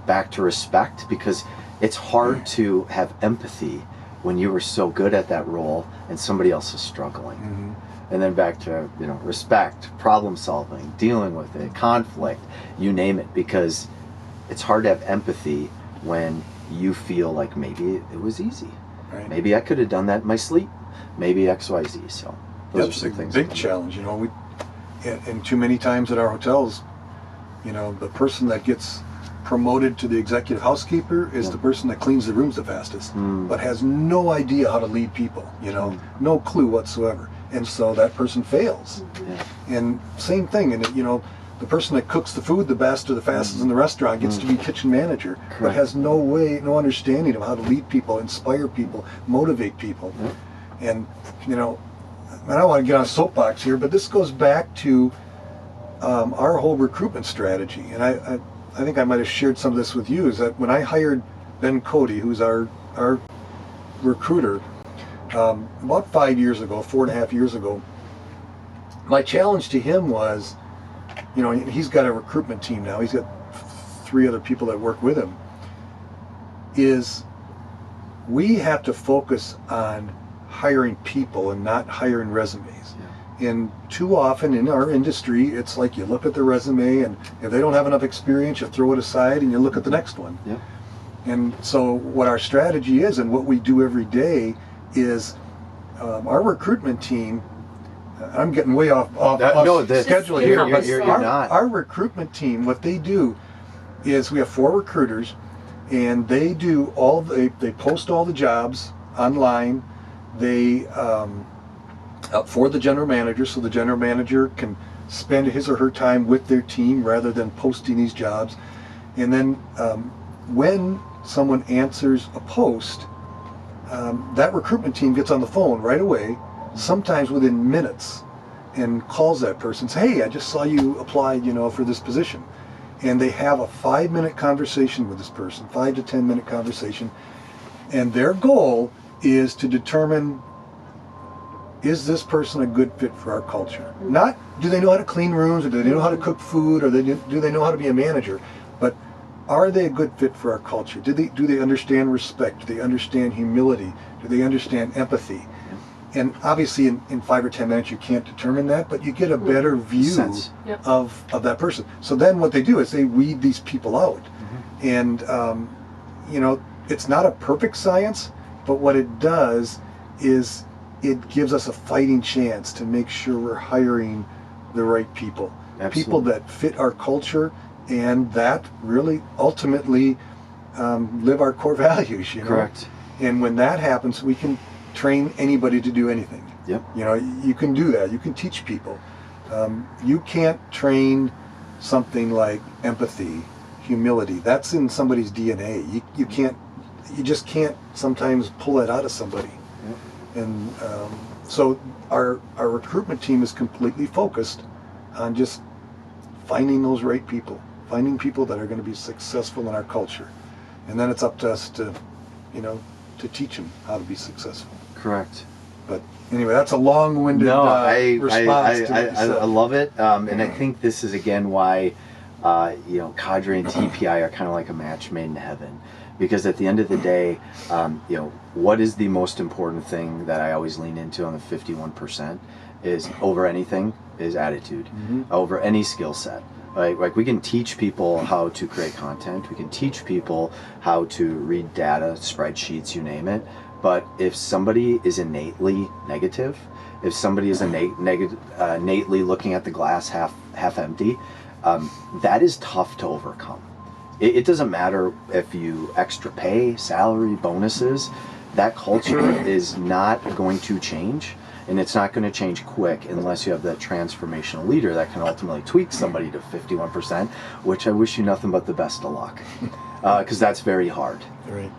back to respect, because it's hard to have empathy when you were so good at that role and somebody else is struggling. And then back to, you know, respect, problem solving, dealing with it, conflict, you name it, because it's hard to have empathy when you feel like maybe it was easy. Right. Maybe I could have done that in my sleep. Maybe XYZ. So those are some things. Big challenge, you know. And too many times at our hotels, you know, the person that gets promoted to the executive housekeeper is the person that cleans the rooms the fastest, but has no idea how to lead people, you know, no clue whatsoever. And so that person fails. And same thing, and you know, the person that cooks the food the best or the fastest in the restaurant gets to be kitchen manager, but has no understanding of how to lead people, inspire people, motivate people. And, you know, I don't want to get on a soapbox here, but this goes back to our whole recruitment strategy. And I think I might have shared some of this with you, is that when I hired Ben Cody, who's our recruiter, about 5 years ago, 4.5 years ago, my challenge to him was, you know, he's got a recruitment team now, he's got 3 other people that work with him, is we have to focus on hiring people and not hiring resumes. And too often in our industry, it's like you look at the resume, and if they don't have enough experience, you throw it aside and you look at the next one. And so what our strategy is, and what we do every day, is our recruitment team, I'm getting way off schedule here. You're not. Our recruitment team, what they do is we have 4 recruiters, and they do they post all the jobs online. They for the general manager, so the general manager can spend his or her time with their team rather than posting these jobs. And then when someone answers a post, that recruitment team gets on the phone right away, sometimes within minutes, and calls that person and says, hey, I just saw you applied, you know, for this position. And they have a 5-minute conversation with this person, 5 to 10 minute conversation. And their goal is to determine, is this person a good fit for our culture? Not do they know how to clean rooms, or do they know how to cook food, or do they know how to be a manager, but are they a good fit for our culture? Do they understand respect? Do they understand humility? Do they understand empathy? And obviously in 5 or 10 minutes you can't determine that, but you get a better view of that person. So then what they do is they weed these people out. And you know, it's not a perfect science, but what it does is it gives us a fighting chance to make sure we're hiring the right people. People that fit our culture and that really ultimately live our core values, you know? Correct. And when that happens, we can train anybody to do anything. You know, you can do that. You can teach people. You can't train something like empathy, humility. That's in somebody's DNA. You just can't sometimes pull that out of somebody. And so our recruitment team is completely focused on just finding those right people, finding people that are going to be successful in our culture. And then it's up to us to, you know, to teach them how to be successful. Correct. But anyway, that's a long-winded response. I love it. And I think this is, again, why, you know, Cadre and TPI are kind of like a match made in heaven. Because at the end of the day, you know, what is the most important thing that I always lean into on the 51% is over anything is attitude, over any skill set. Like we can teach people how to create content, we can teach people how to read data, spreadsheets, you name it. But if somebody is innately negative, if somebody is innately looking at the glass half empty, that is tough to overcome. It doesn't matter if you extra pay, salary, bonuses, that culture is not going to change, and it's not going to change quick unless you have that transformational leader that can ultimately tweak somebody to 51%, which I wish you nothing but the best of luck, because that's very hard.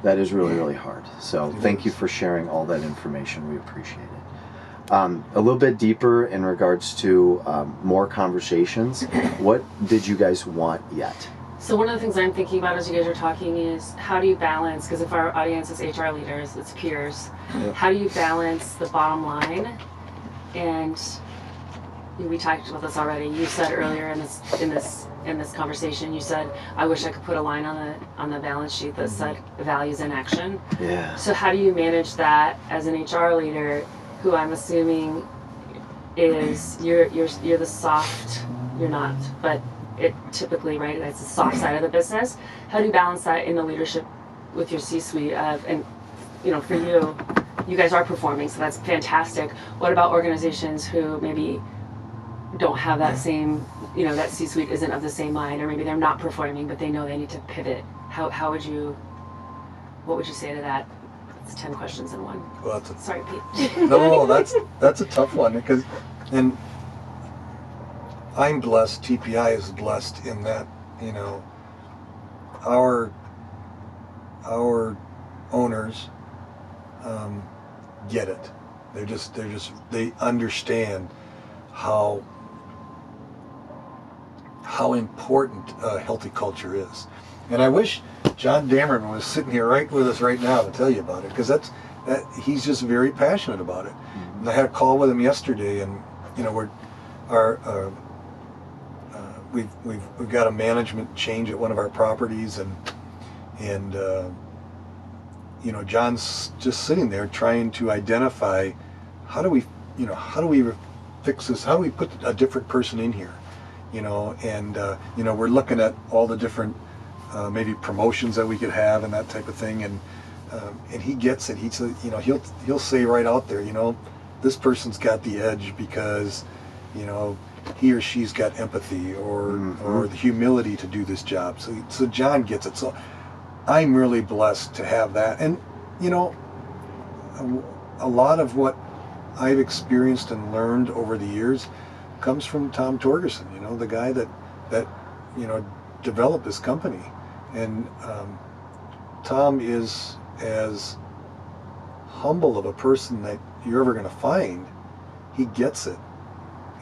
That is really, really hard. So thank you for sharing all that information. We appreciate it. A little bit deeper in regards to more conversations, what did you guys want yet? So one of the things I'm thinking about as you guys are talking is, how do you balance, because if our audience is HR leaders, it's peers, how do you balance the bottom line and we talked about this already. You said earlier in this conversation, you said, I wish I could put a line on the balance sheet that said values in action. Yeah. So how do you manage that as an HR leader, who I'm assuming is you're the soft, you're not, but it typically, right, that's the soft side of the business. How do you balance that in the leadership with your C-suite of, and for you guys are performing, so that's fantastic. What about organizations who maybe don't have that same, that C-suite isn't of the same mind, or maybe they're not performing, but they know they need to pivot? What would you say to that? It's 10 questions in one. Well, sorry, Pete. No, that's a tough one, because, and I'm blessed, TPI is blessed in that, our owners get it. They understand how important a healthy culture is. And I wish John Damerman was sitting here right with us right now to tell you about it, because he's just very passionate about it. Mm-hmm. And I had a call with him yesterday, and we've got a management change at one of our properties, and John's just sitting there trying to identify how do we fix this? How do we put a different person in here? We're looking at all the different maybe promotions that we could have and that type of thing, and he gets it. He'll say right out there, this person's got the edge because he or she's got empathy or the humility to do this job. So John gets it. So I'm really blessed to have that. And a lot of what I've experienced and learned over the years comes from Tom Torgerson, the guy that developed this company. And Tom is as humble of a person that you're ever going to find. He gets it,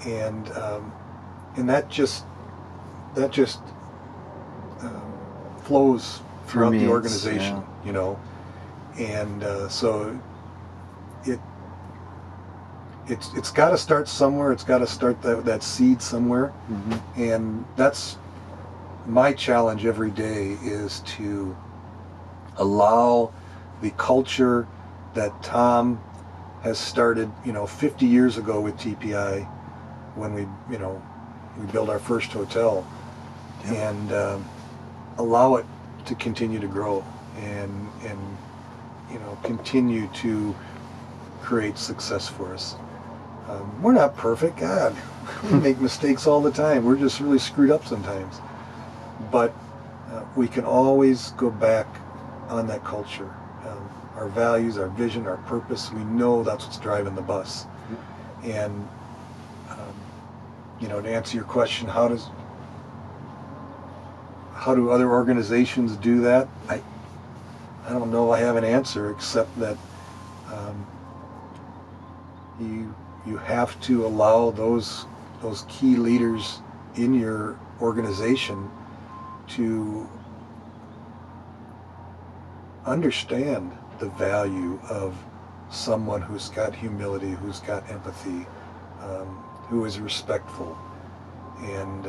and that just flows throughout the organization, and so it's got to start somewhere. It's got to start that seed somewhere, and that's my challenge every day, is to allow the culture that Tom has started 50 years ago with TPI, when we built our first hotel, and allow it to continue to grow and continue to create success for us. We're not perfect, God. We make mistakes all the time. We're just really screwed up sometimes. But we can always go back on that culture. Our values, our vision, our purpose, we know that's what's driving the bus. And, to answer your question, how do other organizations do that? I don't know I have an answer, except that you have to allow those key leaders in your organization to understand the value of someone who's got humility, who's got empathy, who is respectful. And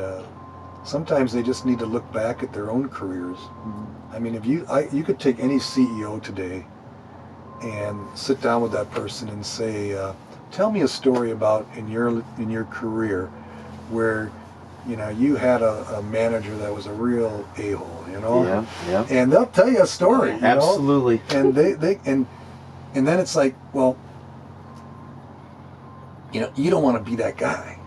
sometimes they just need to look back at their own careers. I mean, if you could take any CEO today and sit down with that person and say, tell me a story about in your career where you had a manager that was a real a-hole, Yeah. And they'll tell you a story. Absolutely. And and then it's like, well, you don't want to be that guy.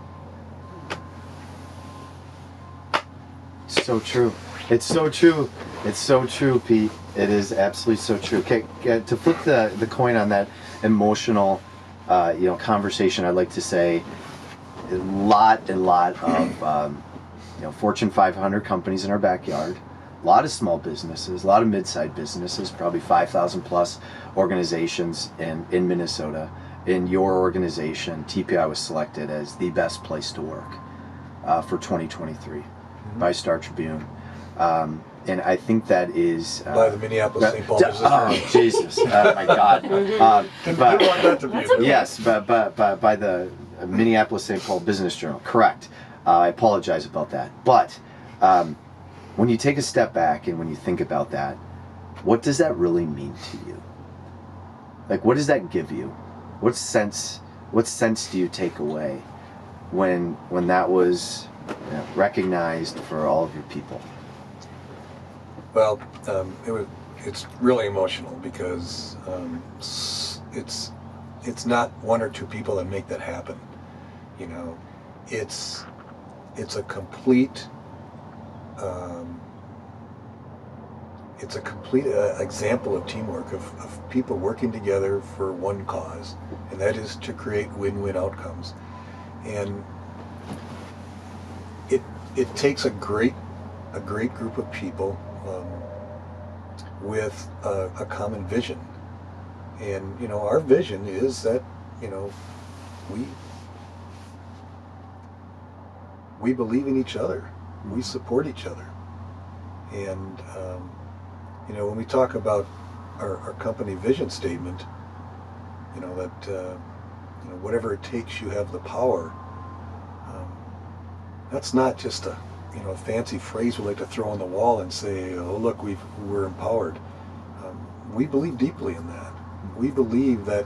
So true. It's so true. It's so true, Pete. It is absolutely so true. Okay, to flip the coin on that emotional, conversation, I'd like to say a lot of, Fortune 500 companies in our backyard, a lot of small businesses, a lot of mid-sized businesses, probably 5,000 plus organizations in Minnesota. In your organization, TPI was selected as the best place to work for 2023 by Star Tribune. And I think that is by the Minneapolis-St. Paul Business Journal. Oh, Jesus! Oh my God! Yes, but by the Minneapolis-St. Paul Business Journal. Correct. I apologize about that. But when you take a step back and when you think about that, what does that really mean to you? Like, what does that give you? What sense do you take away when that was recognized for all of your people? Well, it's really emotional because it's not one or two people that make that happen. You know, it's a complete example of teamwork, of people working together for one cause, and that is to create win-win outcomes. And it takes a great group of people with a common vision. And you know, our vision is that, you know, we believe in each other, we support each other. And you know, when we talk about our company vision statement, you know, that you know, whatever it takes, you have the power. That's not just a fancy phrase we like to throw on the wall and say, oh look, we're empowered. We believe deeply in that. We believe that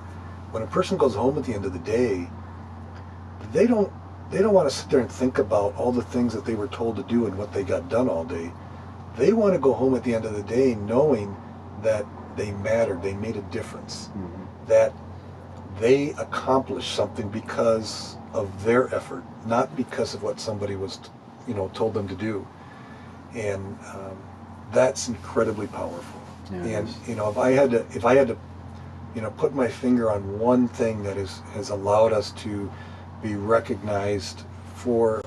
when a person goes home at the end of the day, they don't want to sit there and think about all the things that they were told to do and what they got done all day. They want to go home at the end of the day knowing that they mattered, they made a difference, that they accomplished something because of their effort, not because of what somebody was, told them to do. And that's incredibly powerful. Yeah, and if I had to put my finger on one thing that has allowed us to be recognized for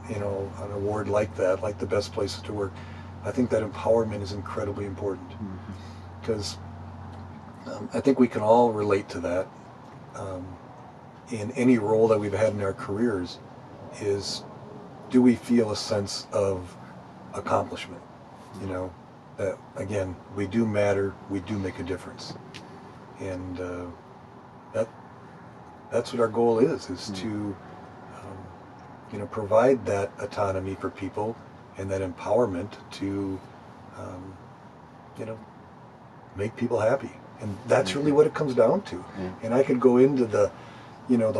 an award like that, like the best places to work, I think that empowerment is incredibly important, because I think we can all relate to that in any role that we've had in our careers. Is, do we feel a sense of accomplishment? That again, we do matter, we do make a difference, and that's what our goal is to provide that autonomy for people and that empowerment to make people happy. And that's really what it comes down to. And I could go into the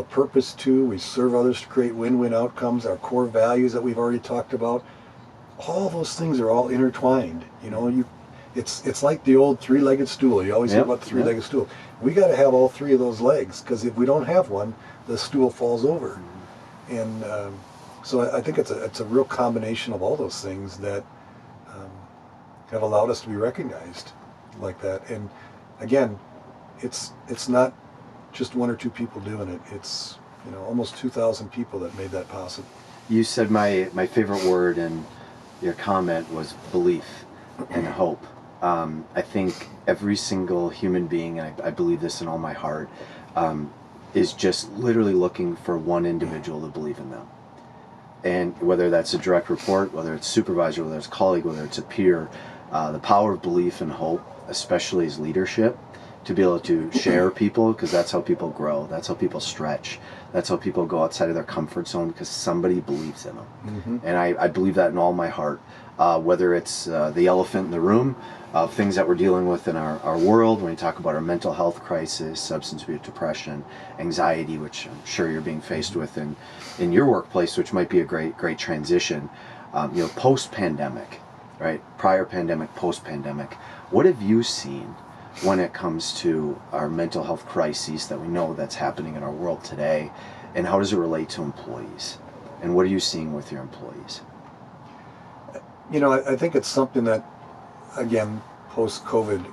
purpose too. We serve others to create win-win outcomes, our core values that we've already talked about. All those things are all intertwined. It's like the old three-legged stool. You always hear about the three-legged stool. We got to have all three of those legs, because if we don't have one, the stool falls over. And so I think it's a real combination of all those things that have allowed us to be recognized like that. And again, it's not just one or two people doing it. It's almost 2,000 people that made that possible. You said my favorite word in your comment was belief and hope. I think every single human being, and I believe this in all my heart, is just literally looking for one individual to believe in them. And whether that's a direct report, whether it's supervisor, whether it's colleague, whether it's a peer, the power of belief and hope, especially as leadership, to be able to share people, because that's how people grow, that's how people stretch, that's how people go outside of their comfort zone, because somebody believes in them. And I believe that in all my heart. Whether it's the elephant in the room, things that we're dealing with in our world, when we talk about our mental health crisis, substance abuse, depression, anxiety, which I'm sure you're being faced with in your workplace, which might be a great transition. Post-pandemic, right? Prior pandemic, post-pandemic. What have you seen when it comes to our mental health crises that we know that's happening in our world today, and how does it relate to employees? And what are you seeing with your employees? I think it's something that, again, post-COVID,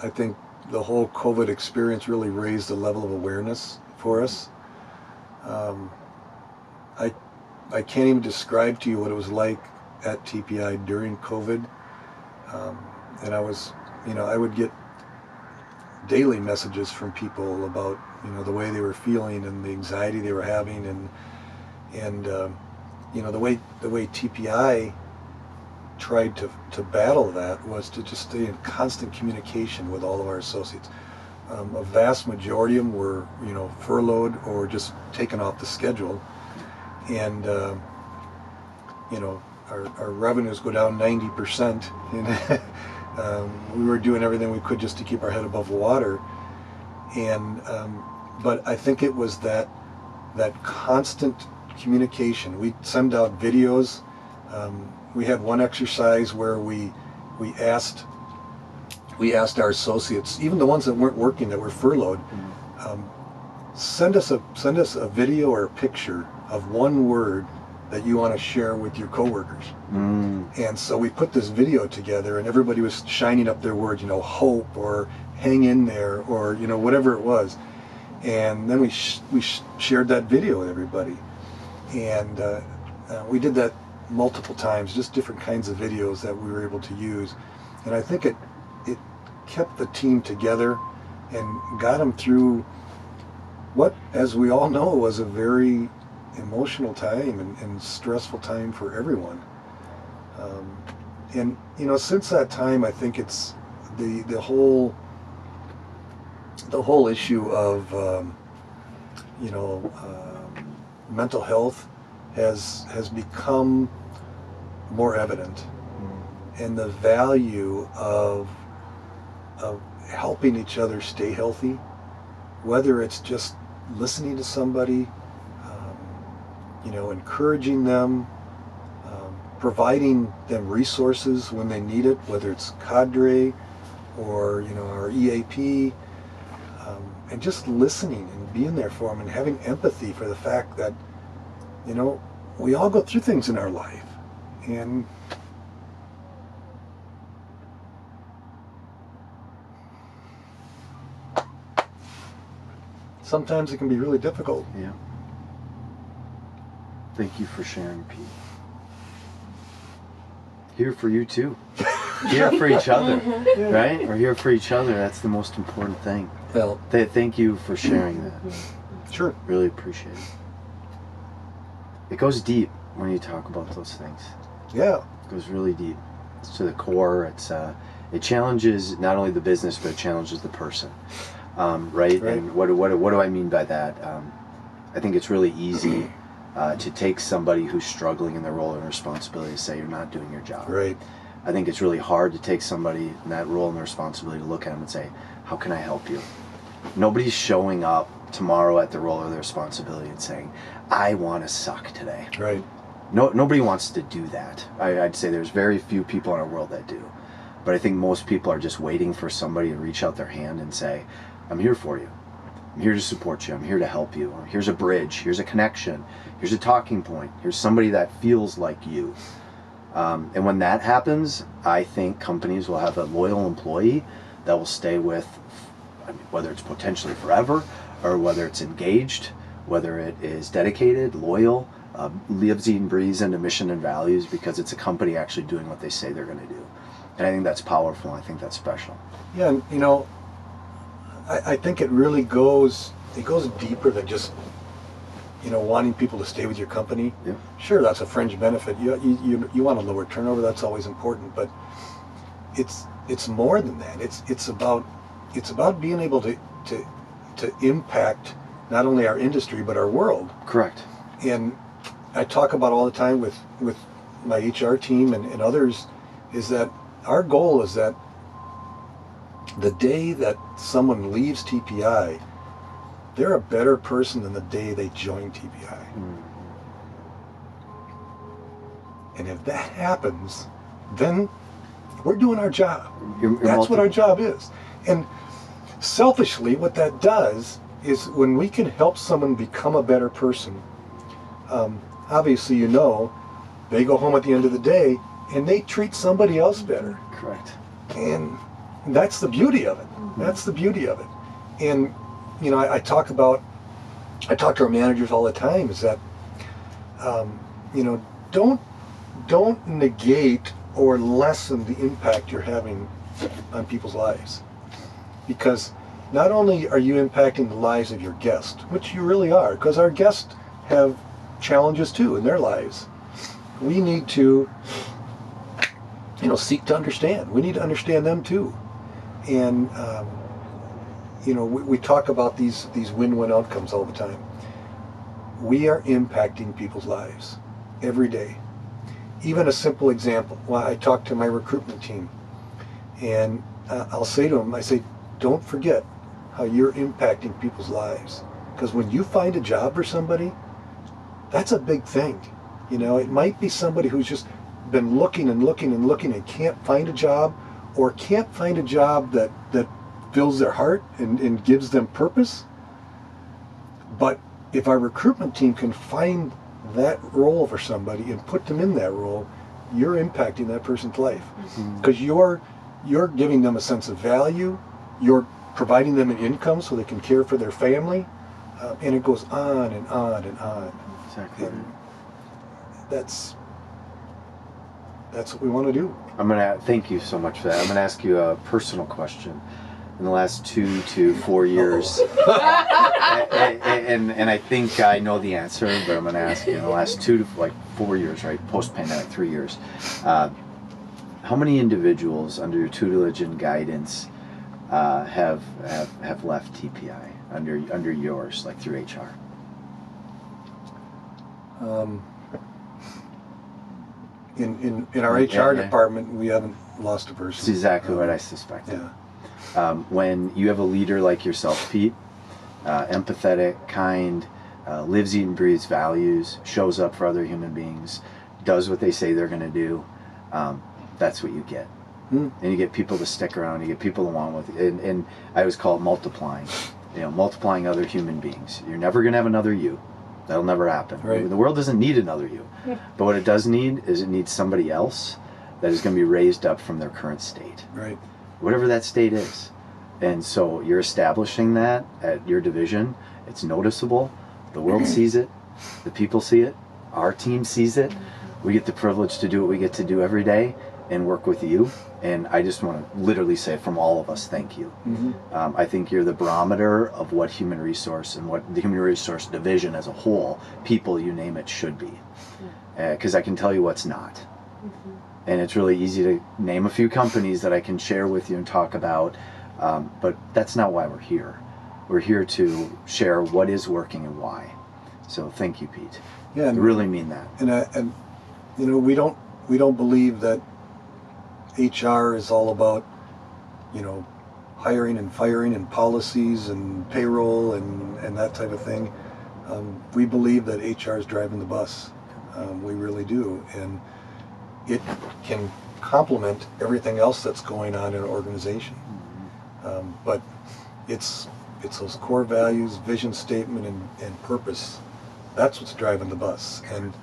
I think the whole COVID experience really raised the level of awareness for us. I can't even describe to you what it was like at TPI during COVID. And I would get daily messages from people about the way they were feeling and the anxiety they were having, and the way TPI tried to battle that was to just stay in constant communication with all of our associates. a vast majority of them were, furloughed or just taken off the schedule. And, our revenues go down 90%. And we were doing everything we could just to keep our head above water. And, but I think it was that constant communication. We'd send out videos. We had one exercise where we asked our associates, even the ones that weren't working, that were furloughed, send us a video or a picture of one word that you want to share with your coworkers. And so we put this video together, and everybody was shining up their words, hope or hang in there, or whatever it was. And then we shared that video with everybody, and we did that multiple times, just different kinds of videos that we were able to use. And I think it kept the team together and got them through what, as we all know, was a very emotional time and stressful time for everyone. And since that time, I think it's the whole issue of mental health has become more evident, and the value of helping each other stay healthy, whether it's just listening to somebody, encouraging them, providing them resources when they need it, whether it's Cadre or our EAP, and just listening and being there for them and having empathy for the fact that we all go through things in our life, and sometimes it can be really difficult. Yeah. Thank you for sharing, Pete. Here for you too. Here for each other, right? We're here for each other. That's the most important thing. Well, Thank you for sharing that. sure. Really appreciate it. It goes deep when you talk about those things. Yeah. It goes really deep. It's to the core. It challenges not only the business, but it challenges the person, right? And what do I mean by that? I think it's really easy to take somebody who's struggling in their role and responsibility to say you're not doing your job. Right. I think it's really hard to take somebody in that role and responsibility to look at them and say, how can I help you? Nobody's showing up tomorrow at the role or the responsibility and saying, I want to suck today. Right. Nobody wants to do that. I'd say there's very few people in our world that do. But I think most people are just waiting for somebody to reach out their hand and say, I'm here for you. I'm here to support you. I'm here to help you. Or here's a bridge. Here's a connection. Here's a talking point. Here's somebody that feels like you. And when that happens, I think companies will have a loyal employee that will stay with, whether it's potentially forever, or whether it's engaged, whether it is dedicated, loyal, lives, eats, and breathes into mission and values, because it's a company actually doing what they say they're going to do. And I think that's powerful. I think that's special. Yeah, and I think it really goes deeper than just wanting people to stay with your company. Yeah. Sure, that's a fringe benefit. You want to lower turnover. That's always important, but it's more than that. It's about being able to impact not only our industry but our world. Correct. And I talk about all the time with my HR team and others, is that our goal is that the day that someone leaves TPI, they're a better person than the day they joined TPI. And if that happens, then we're doing our job. That's what our job is. And selfishly, what that does is when we can help someone become a better person, obviously, they go home at the end of the day and they treat somebody else better. Correct. And that's the beauty of it. That's the beauty of it. And I talk to our managers all the time, is that don't negate or lessen the impact you're having on people's lives, because not only are you impacting the lives of your guests, which you really are, because our guests have challenges too in their lives. We need to seek to understand. We need to understand them too. And we talk about these win-win outcomes all the time. We are impacting people's lives every day. Even a simple example, well, I talk to my recruitment team, and I'll say to them, I say, don't forget how you're impacting people's lives. Because when you find a job for somebody, that's a big thing. It might be somebody who's just been looking and looking and looking and can't find a job, or can't find a job that fills their heart and gives them purpose. But if our recruitment team can find that role for somebody and put them in that role, you're impacting that person's life. Because you're giving them a sense of value, you're providing them an income so they can care for their family, and it goes on and on and on. Exactly. And that's what we want to do. I'm gonna thank you so much for that. I'm gonna ask you a personal question. In the last 2 to 4 years, and I think I know the answer, but I'm gonna ask you. In the last 2 to 4 years, right, post-pandemic, 3 years, how many individuals under your tutelage and guidance have left TPI under yours, like through HR? In our HR department, we haven't lost a person. That's exactly what I suspected. Yeah. When you have a leader like yourself, Pete, empathetic, kind, lives, eats, and breathes values, shows up for other human beings, does what they say they're going to do, that's what you get. And you get people to stick around, you get people to want with you. And I always call it multiplying, multiplying other human beings. You're never going to have another you. That'll never happen. Right. The world doesn't need another you. But what it does need is it needs somebody else that is going to be raised up from their current state. Right. Whatever that state is. And so you're establishing that at your division. It's noticeable. The world sees it. The people see it. Our team sees it. We get the privilege to do what we get to do every day and work with you. And I just want to literally say from all of us, thank you. I think you're the barometer of what human resource and what the human resource division as a whole, people, you name it, should be. Because I can tell you what's not. And it's really easy to name a few companies that I can share with you and talk about, but that's not why we're here. We're here to share what is working and why. So thank you, Pete. Yeah, I really mean that. And we don't believe that HR is all about hiring and firing and policies and payroll and that type of thing. We believe that HR is driving the bus. We really do, and it can complement everything else that's going on in an organization. But it's those core values, vision statement, and purpose. That's what's driving the bus. And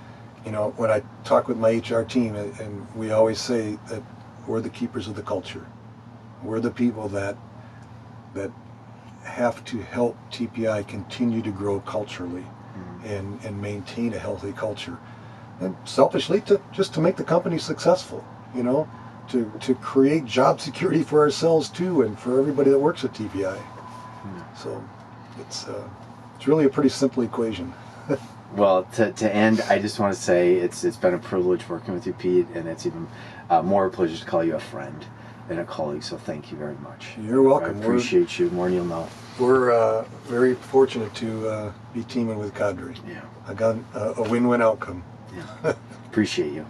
when I talk with my HR team, and we always say that we're the keepers of the culture. We're the people that have to help TPI continue to grow culturally and maintain a healthy culture. And selfishly, to make the company successful, to create job security for ourselves too, and for everybody that works at TPI. So it's really a pretty simple equation. Well, to end, I just want to say it's been a privilege working with you, Pete, and it's even more a pleasure to call you a friend and a colleague. So thank you very much. You're welcome. I appreciate you more than you'll know. We're very fortunate to be teaming with Cadre. Yeah. I got a win-win outcome. Yeah. Appreciate you.